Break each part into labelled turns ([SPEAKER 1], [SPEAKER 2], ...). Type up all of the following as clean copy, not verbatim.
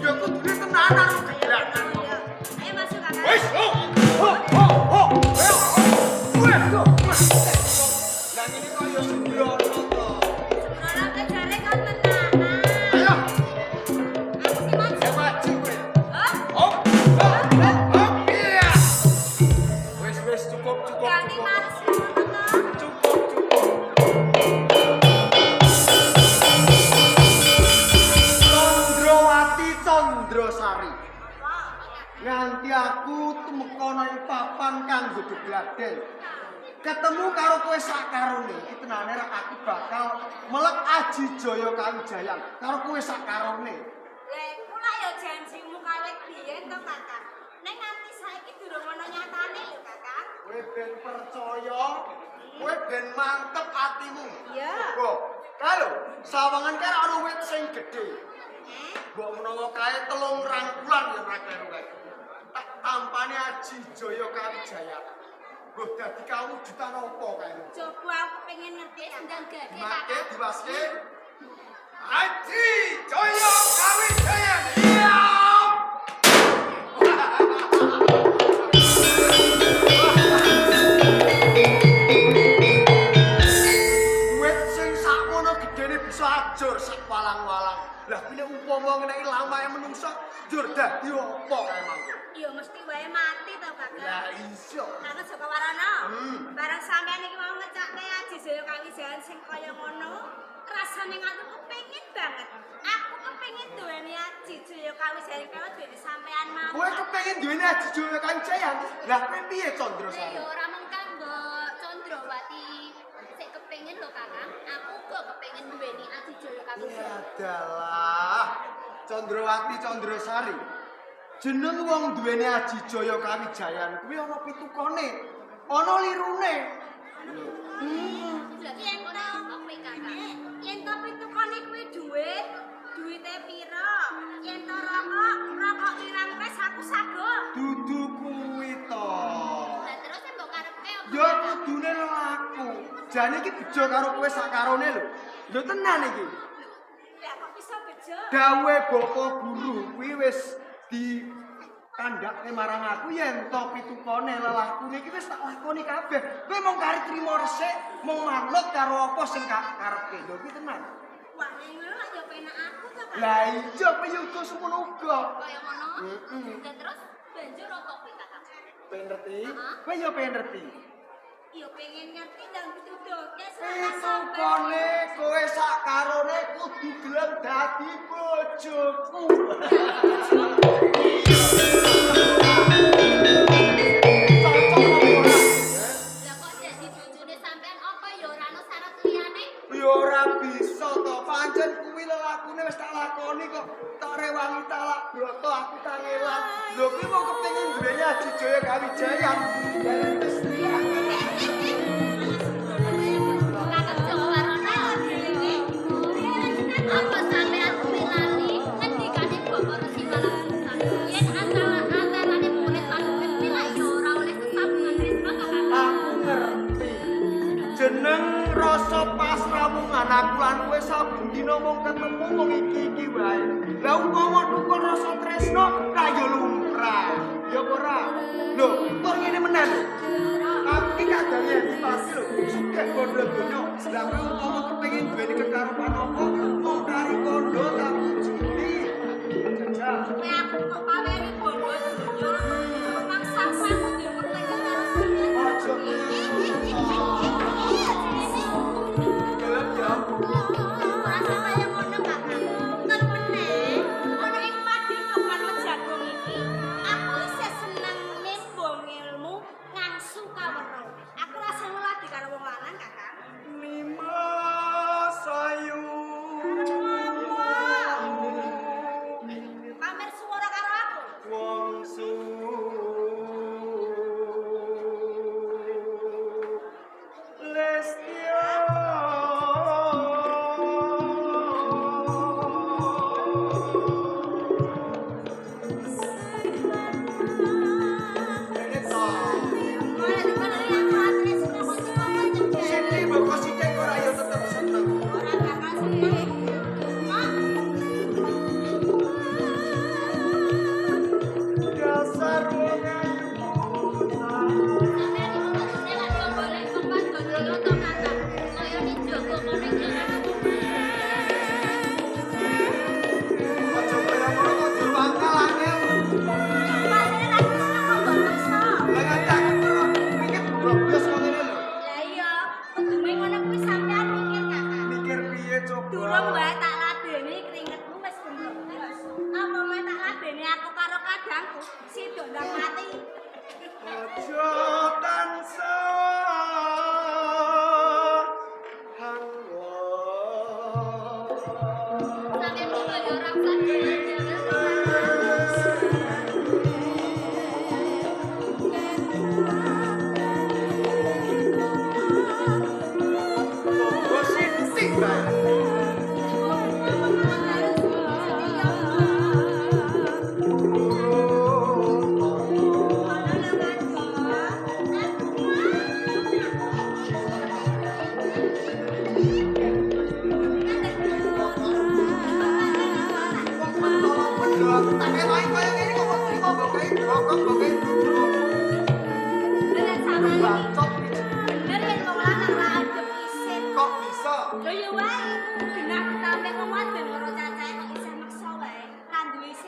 [SPEAKER 1] Ya kudune tenanan gelakan.
[SPEAKER 2] Ayo masuk kakak.
[SPEAKER 1] Wis, ho. Wes, go. Lah ngene kok ya sembrono to.
[SPEAKER 2] Sembrono ke jare kan tenanan.
[SPEAKER 1] Ayo,
[SPEAKER 2] Aku sih maju.
[SPEAKER 1] ya maju kowe.
[SPEAKER 2] Hah?
[SPEAKER 1] Hop. Iya. Wis cukup.
[SPEAKER 2] Ganti males ngono to.
[SPEAKER 1] Cukup. Condrowati Condrosari. Nganti aku tumekana ing papan kanggo gegladen. Ketemu karo kowe sakarone, iki tenane ra aku bakal melek Aji Jaya Kawijayan karo kowe sakarone.
[SPEAKER 2] Lah kula ya janjimu kawit biyen to kakak. Nek nganti saiki durung ono nyatane lho kakak.
[SPEAKER 1] Kowe ben percaya, kowe ben mantep atimu.
[SPEAKER 2] Iya.
[SPEAKER 1] Kok, kalau sawangan karo ana wit sing gedhe. Mbok menawa kae 3 rangkulan ya ora kae. Tak tampane Aji Jaya Kawijayan. Mbok dadi kawujudan apa kae?
[SPEAKER 2] Coba aku pengen ngerti sendang gage
[SPEAKER 1] Make
[SPEAKER 2] kakak.
[SPEAKER 1] diwaske Aji Jaya Kawijayan. Iya. Wit sing sakmono gedene bisa ajur sak walang-walang. Lah kuwi nek umpama ngeneki lamae menungso njur dadi apa kae mangko?
[SPEAKER 2] Iya mesti wae mati to kakak.
[SPEAKER 1] Lah iso.
[SPEAKER 2] Kakak Joko Warono.
[SPEAKER 1] Hmm.
[SPEAKER 2] Bareng sampean iki mau ngecake Aji Jaya Kawijayan sing kaya ngono, rasane aku kepengin banget. Aku kepengin duweni Aji Jaya Kawijayan kaya duweni sampean mau.
[SPEAKER 1] Kowe kepengin duweni Aji Jaya Kawijayan. Lah kowe piye Condrosari?
[SPEAKER 3] Ya ora mengkang Mbok Condrowati. Sik kepengin lho Kakang, aku kok kepengin duweni Aji Jaya Kawijayan.
[SPEAKER 1] Adalah Condrowati Condrosari. Jeneng wong duweni Aji Jaya Kawijayan kuwi ana pitukone, ana lirune.
[SPEAKER 3] Lah yen ora kok kowe Kakang.
[SPEAKER 2] Yen to pitukane kuwi duwite pira? Yen to rokok pirang wis aku sago.
[SPEAKER 1] Dudu kuwi to.
[SPEAKER 3] Lah terus mbok karepe apa?
[SPEAKER 1] Ya kudune lelaku. Jane iki bejo karo kowe sakarone lho. Lho tenan iki.
[SPEAKER 2] Lah kok bisa bejo?
[SPEAKER 1] Dawe Bapak Guru kuwi wis di kandhake marang aku yen to pitukone lelakune iki wis tak lakoni kabeh. Kowe mung kari trimo resik, mung manut karo apa sing karepe. Lho kuwi tenan.
[SPEAKER 2] Wah, ngono lah ya penak aku to, Kak.
[SPEAKER 1] Lah iya kowe uga semono uga.
[SPEAKER 3] Kaya ngono.
[SPEAKER 1] Heeh.
[SPEAKER 3] Lah terus banjur apa kowe Kakang?
[SPEAKER 1] Pengen ngerti?
[SPEAKER 3] Heeh.
[SPEAKER 1] Kowe yo pengen ngerti.
[SPEAKER 2] Ya pengen ngerti dan dituduhke
[SPEAKER 1] Pitukone kowe sakarone kudu gelem dadi bojoku.
[SPEAKER 3] Lah kok dadi bojone sampean apa ya ora ana syarat liyane?
[SPEAKER 1] Ya ora bisa to, pancen kuwi lelakune wis tak lakoni kok. Tak rewangi talak broto aku tak ngelan. Lho kuwi mau kepengin duweni Aji Jaya Kawijayan. Dari wis
[SPEAKER 3] Kakang Jawa Warono. Apa sampean kuwi lali ngendikane Bapak Resi Malangsung? Yen antarane murid lan murid kuwi lak ya ora oleh sesambungan risma Kakang.
[SPEAKER 1] aku ngerti. Jeneng rasa pasrawungan aku lan kowe saben dina mung ketemu wong iki wae. Lah umpama tukul rasa tresno ra ya lumrah. Ya apa ora? Lho, kok ngene menen? Aku iki kadang pasti lho, sugih bondo donya. Lah kowe umpama kepengin duweni kekarepan apa, mung kari kondo tak wujudi. Jajal.
[SPEAKER 2] Kowe aku kok paweri bondo donya. Mangsa aku dipertengah karo sampean.
[SPEAKER 1] Aja gelem ya.
[SPEAKER 2] Rasa kaya ngono, Kak. Nget meneh, ana ing padepokan Mejagung iki, aku isih seneng nimbang ilmu ngangsu kaweruh. Aku rasa lagi karo wong lanang, Kakang.
[SPEAKER 1] Nima sayu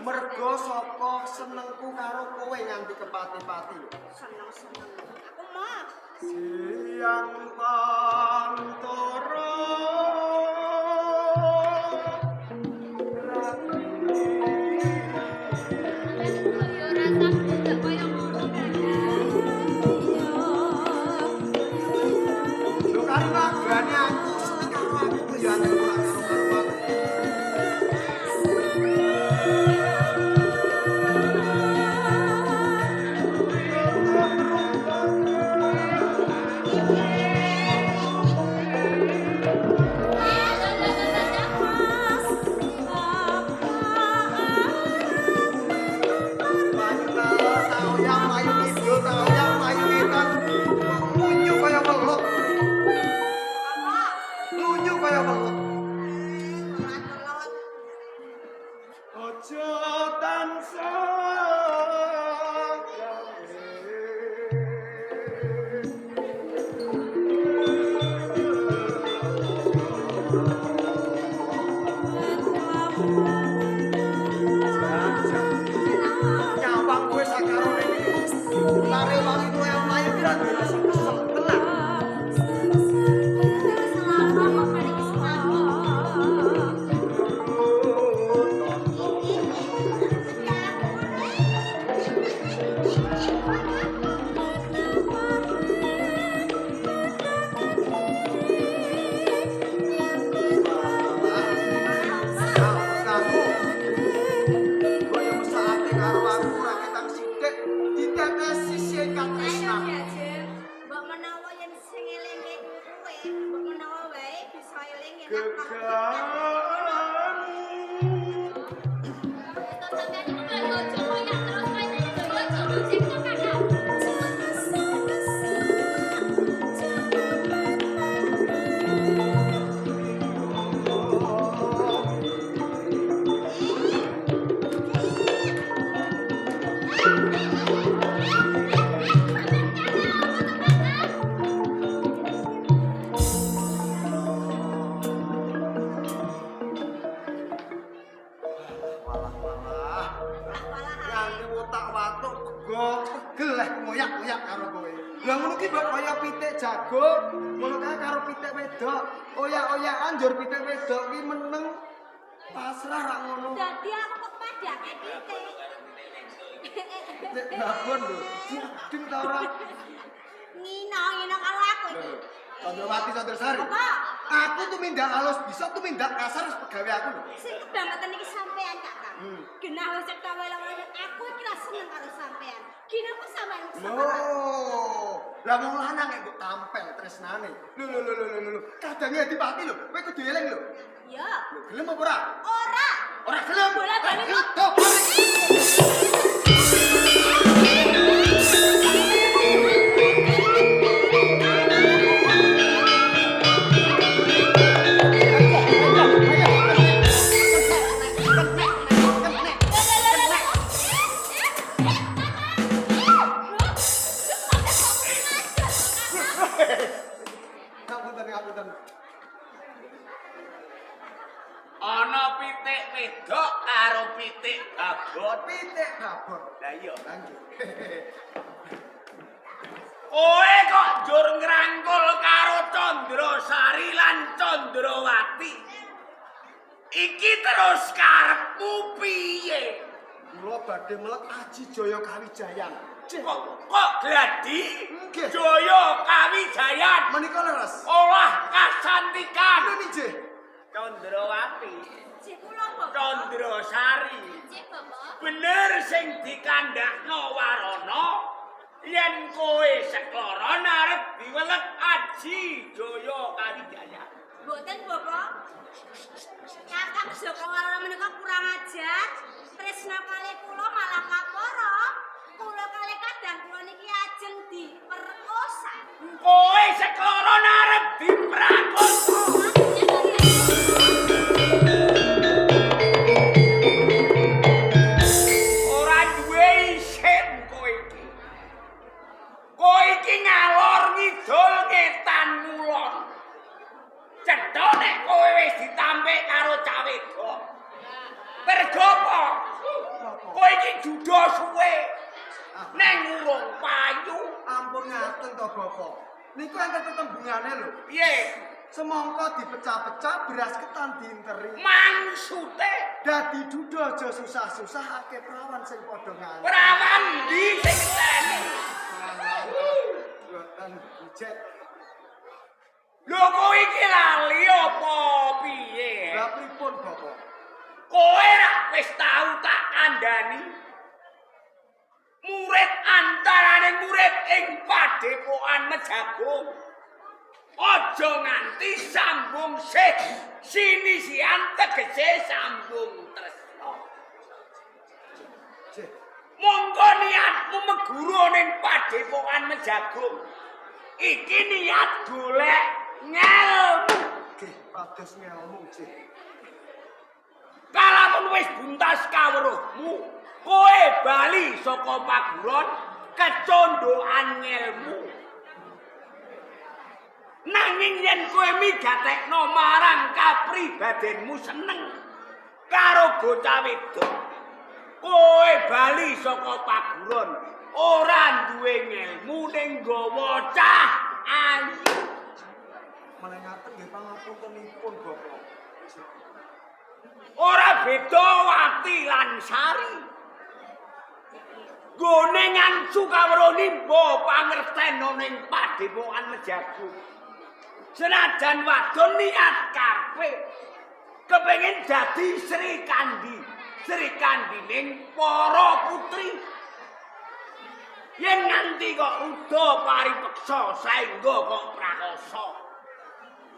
[SPEAKER 1] Mergo saka senengku karo kowe nganti kepati-pati lho.
[SPEAKER 2] Seneng-seneng. Aku mah
[SPEAKER 1] Siang pantoro lho karo lagane aku seneng karo aku ya nek ora karo-karuan. Ojo tansah nyawang kowe sakarone iki. Lare wangi kowe omahe kira duwe rasa kesel tenan.
[SPEAKER 2] selama kok paling selama. Mbok menawa yen sing elinge kowe, mbok menawa wae bisa eling yen
[SPEAKER 1] ngoyak-ngoyak karo kowe. Lah ngono ki mbok kaya pitik jago, ngono kae karo pitik wedok. Oyak-oyakan njur pitik wedok ki meneng pasrah ra ngono.
[SPEAKER 2] dadi aku kok padake pitik.
[SPEAKER 1] Nek babon lho, ding ta ora?
[SPEAKER 2] Ngina karo aku iki.
[SPEAKER 1] Candrawati Candrasari.
[SPEAKER 2] Apa?
[SPEAKER 1] Aku tumindak halus bisa tumindak kasar wis pegawe aku lho.
[SPEAKER 2] Sing kebangetan iki sampean Kakang. Genah wis cek tawel-tawel aku iki ra seneng karo sampean. Kenapa sampean
[SPEAKER 1] Loh, lah wong lanang nek mbok tampel tresnane. Lho. Kadange Adipati lho, kowe kudu eling lho.
[SPEAKER 2] Ya.
[SPEAKER 1] Lho, gelem apa ora?
[SPEAKER 2] Ora.
[SPEAKER 1] Ora gelem.
[SPEAKER 2] Bola-bali
[SPEAKER 1] Gelem,
[SPEAKER 2] kok.
[SPEAKER 1] toh. Ngapunten.
[SPEAKER 4] Ana pitik wedok karo pitik babon.
[SPEAKER 1] Pitik babon.
[SPEAKER 4] Lah iya.
[SPEAKER 1] Lanjut.
[SPEAKER 4] Kowe kok njur ngrangkul karo Candrasari lan Candrawati. Iki terus karepmu piye?
[SPEAKER 1] Kula badhe mlek Aji Jaya Kawijayan.
[SPEAKER 4] Kok gladi?
[SPEAKER 1] Nggih.
[SPEAKER 4] Jaya Kawijayan.
[SPEAKER 1] Menika leres.
[SPEAKER 4] Olah kasantikan.
[SPEAKER 1] Ini nggih.
[SPEAKER 4] Candrawati.
[SPEAKER 2] Cek kula kok.
[SPEAKER 4] Candrasari. Bener sing dikandakno Warana yen kowe sekloron arep diwelet Aji Jaya Kawijayan.
[SPEAKER 2] Mboten, Bapak. Kakang Joko Warana menika kurang ajar. Tresna kalih kula malah kaporo. Kula kalih kadang kula niki ajeng diperkosa.
[SPEAKER 4] Kowe sekloron arep diprakosa. Ora duwe isin kowe iki. Kowe iki ngalor ngidul ngetan ngulon. Cetha nek kowe wis ditampik karo cah wedok. Mergo apa? aja suwe. Neng urung payu.
[SPEAKER 1] Ampun ngaten to Bapak. Niku enten tetembungane lho.
[SPEAKER 4] Piye?
[SPEAKER 1] Semangka dipecah-pecah beras ketan diinteri.
[SPEAKER 4] Maksude
[SPEAKER 1] Dadi duda aja susah-susah akeh perawan sing padha ngantri.
[SPEAKER 4] perawan ndi sing teni?
[SPEAKER 1] Boten ijek.
[SPEAKER 4] Lho kowe iki lali apa piye?
[SPEAKER 1] Lah pripun Bapak?
[SPEAKER 4] Kowe ra wis tau tak kandhani. Murid antarane murid ing Padepokan Mejagung. Aja nganti sambung sih. Sinisian tegese sambung tresno.
[SPEAKER 1] Jek.
[SPEAKER 4] Monggo niatmu meguru ning Padepokan Mejagung. Iki niat golek ngelmu.
[SPEAKER 1] Nggih, pados ngelmu, Jek.
[SPEAKER 4] Kalamun wis buntas kawruhmu, kowe bali saka paguron kecondokan ngelmu. Nanging yen kowe migatekno marang kapribadenmu seneng karo bocah wedok, kowe bali saka paguron ora duwe ngelmu ning nggawa cah ayu.
[SPEAKER 1] Meneh ngaten nggih pangapuntenipun Bapak.
[SPEAKER 4] Ora beda Wati lan Sari. Gone ngancu kawruh nimba pangertena ning Padepokan Mejagung. Senajan wadon niat karepe kepengin dadi Sri Kandi. Sri Kandining para putri. Yen nganti kok uda paripeksa saengga kok prakoso.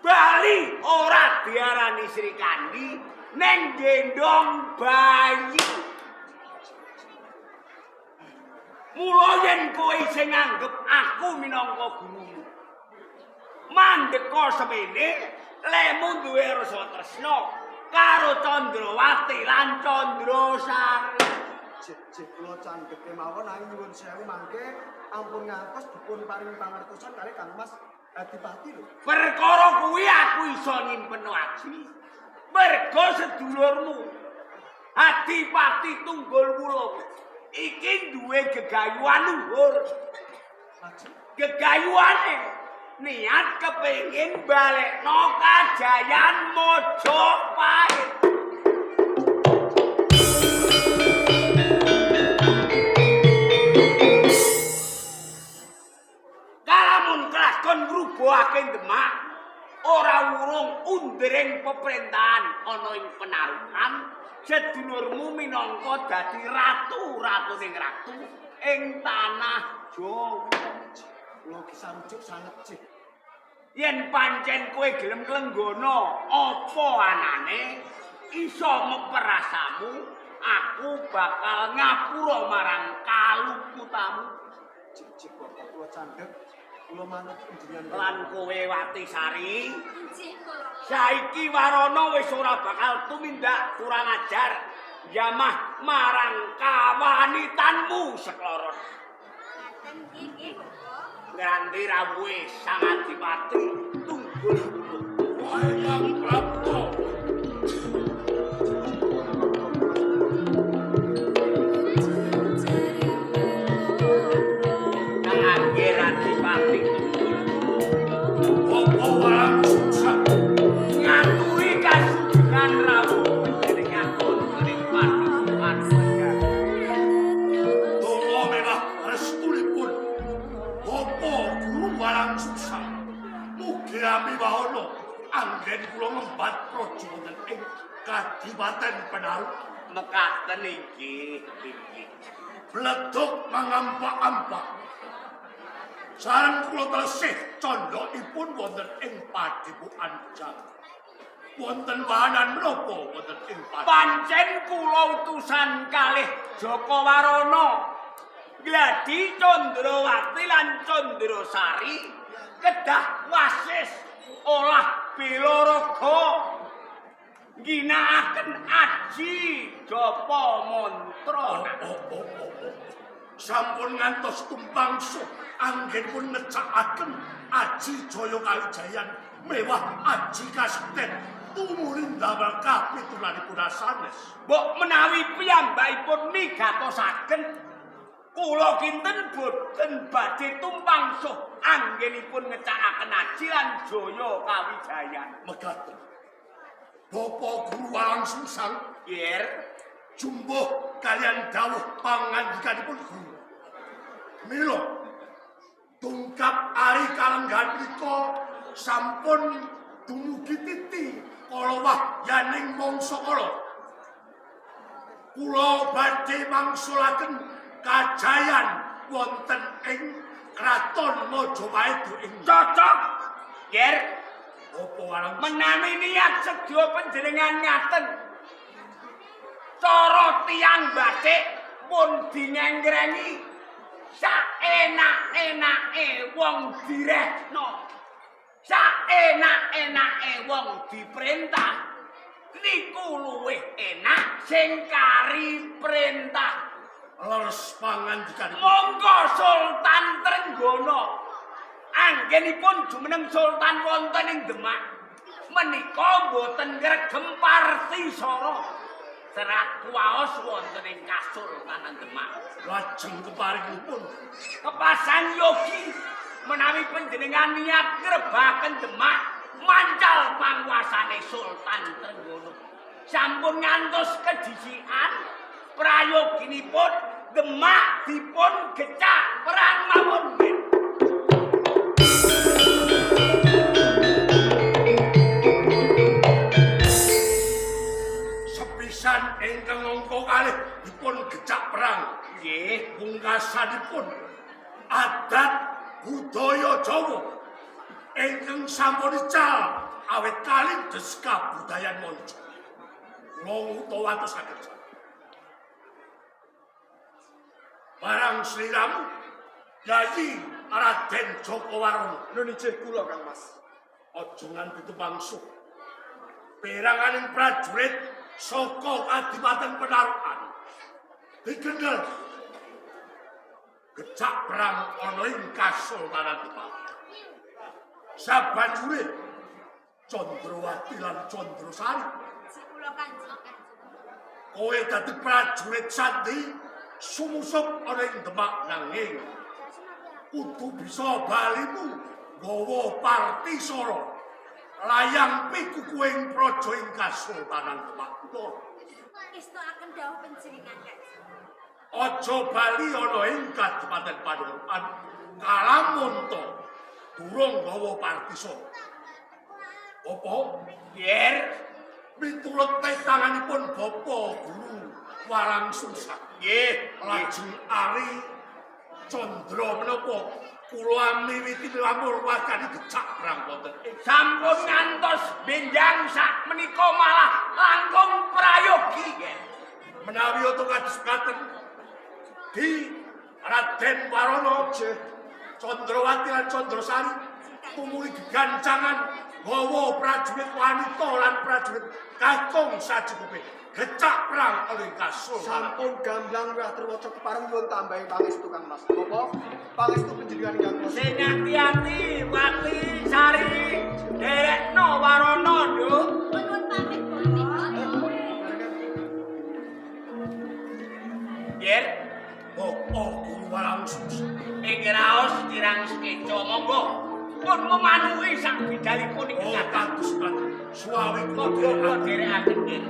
[SPEAKER 4] Bali ora diarani Sri Kandi neng gendong bayi. Mula yen kowe sing nganggep aku minangka gurumu. Mandeka semene lemu duwe rasa tresna karo Candrawati lan Candrasari.
[SPEAKER 1] Jek kula candheke mawon ayo nyuwun sewu mangke ampun ngantos dipun paringi pangertosan kali Kang Mas Adipati lho.
[SPEAKER 4] Perkara kuwi aku iso nyimpen aji. Merga sedulurmu Adipati Tunggul Wulung iki duwe gegayuhan luhur. Gegayuhane niat kepengin balekno kajayan Majapahit. Kalamun kelakon ngrubuhake Demak ora wurung undering pemerintahan ana ing Penarukan, sedulurmu minangka dadi ratu-ratuning ratu ing tanah Jawa.
[SPEAKER 1] Kula kisarujuk sanget Jek.
[SPEAKER 4] Yen pancen kowe gelem klenggana apa anane iso meperasamu, aku bakal ngapura marang kaluputamu.
[SPEAKER 1] Jek Bapak kula candhek kula manut panjenengan
[SPEAKER 4] Lan kowe Wati Sari,
[SPEAKER 3] Nggih, Kula.
[SPEAKER 4] saiki Warana wis ora bakal tumindak kurang ajar yamah marang kawanitanmu sekloron.
[SPEAKER 2] Nggih, nggih, Bapak.
[SPEAKER 4] Nganti rawuhe Sang Adipati Tunggul Wulung.
[SPEAKER 5] Wayang Prapto.
[SPEAKER 4] Nang angger Adipati Tunggul
[SPEAKER 5] Apa walang suksa.
[SPEAKER 4] ngaturi kasugengan rawuh dening akun dening Padepokan Mejagung.
[SPEAKER 5] Donga mewah restulipun. Apa guru walang suksa. Mugi amiwahono anggen kula ngembat praja wonten ing Kadipaten Penarukan.
[SPEAKER 4] Mekaten iki.
[SPEAKER 5] Bleduk mangampak-ampak. Sareng kula telesih candhaipun wonten ing Padepokan Mejagung. Wonten wahanan menapa wonten ing Padepokan?
[SPEAKER 4] Pancen kula utusan kalih Jaka Warana gladi Candrawati lan Candrasari kedah wasis olah bela raga ginakaken aji japa mantra.
[SPEAKER 5] Sampun ngantos tumpangsuh anggenipun necakaken aji jaya kalijayan mewah aji kasekten tumulin damel kapitulanipun sanes.
[SPEAKER 4] Mbok menawi piyambakipun migatosaken kula kinten boten badhe tumpang suh anggenipun ngecakaken aji lan jaya kawijayan.
[SPEAKER 5] Megaten. Bapak Guru Walang Sungsang
[SPEAKER 4] Yer,
[SPEAKER 5] jumbuh kalian dawuh pangandikanipun guru. Mila tungkap ari kalenggan menika sampun dumugi titi kala wahyaning mangsa kala. Kula badhe mangsulaken kajayan wonten ing kraton Majapahit ing
[SPEAKER 4] cocok. Yer,
[SPEAKER 5] apa warang
[SPEAKER 4] menawi niat sedya panjenengan ngaten. Cara tiyang bathik pun dinengrengi saenak-enake wong direhno. Saenak-enake wong diperintah. Niku luwih enak sing kari perintah.
[SPEAKER 5] leres pangandikanipun.
[SPEAKER 4] Monggo Sultan Trenggana. Anggenipun jumeneng sultan wonten ing Demak. Menika boten ngregem Partisara. Serat kuwaos wonten ing Kasultanan Demak.
[SPEAKER 5] Lajeng keparingipun
[SPEAKER 4] Kepasan yogi menawi panjenengan niat ngrebaken Demak mancal panguasane Sultan Trenggana. Sampun ngantos kedisikan prayoginipun Demak dipun gecak perang mawon.
[SPEAKER 5] sepisan ingkang angka kalih dipun gecak perang.
[SPEAKER 4] Nggih,
[SPEAKER 5] Pungkasanipun adat budaya Jawa ingkang sampun ical awit kalindes kabudayan manca. Kula utawa atosaken. Barang sliramu Yayi Raden Joko Warana.
[SPEAKER 1] Nun ijih kula Kang Mas.
[SPEAKER 5] Aja nganti tepangsuh. Peranganing prajurit saka Kadipaten Penarukan digendel gecak perang ana ing Kasultanan Demak. Sabanjure Candrawati lan Candrasari
[SPEAKER 2] Kula Kanjeng.
[SPEAKER 5] kowe dadi prajurit sandi sumusup ana ing Demak nanging kudu bisa balimu nggawa Partisara layang pikuku ing praja ing Kasultanan Demak.
[SPEAKER 2] Istoaken dawuh panjenengan Kanjeng.
[SPEAKER 5] Aja bali ana ing Kadipaten Panurukan kalamun to durung nggawa Partisara. Apa?
[SPEAKER 4] Yer,
[SPEAKER 5] Miturut tanganipun Bapak Guru Walang Sungsang.
[SPEAKER 4] nggih,
[SPEAKER 5] Lajeng Ari Candra menapa kula miwiti lamur wakani gecak perang wonten ing
[SPEAKER 4] sampun ngantos benjang sak menika malah langkung prayogi.
[SPEAKER 5] menawi utuh kados katen di Raden Warana Candrawati lan Candrasari tumuli gegancangan nggawa prajurit wanita lan prajurit kakung sacukupe gecak perang oleh Kasultanan.
[SPEAKER 1] Sampun gamblang wis terwaca kepareng nyuwun tambahi pangestu Kang Mas. Napa? Pangestu panjenengan Kang Mas.
[SPEAKER 4] Sing ati-ati Wati Sari derekno Warana, Nduk.
[SPEAKER 3] Nuwun pamit Gusti.
[SPEAKER 4] Yer,
[SPEAKER 5] Bapak Guru Walang Sungsang.
[SPEAKER 4] ing raos kirang sekeca monggo pun memanuhi sak bidalipun ing
[SPEAKER 5] Oh,
[SPEAKER 4] kathah.
[SPEAKER 5] kados katen suawi kula
[SPEAKER 4] Monggo kula
[SPEAKER 5] derekaken.
[SPEAKER 4] derekaken nggih.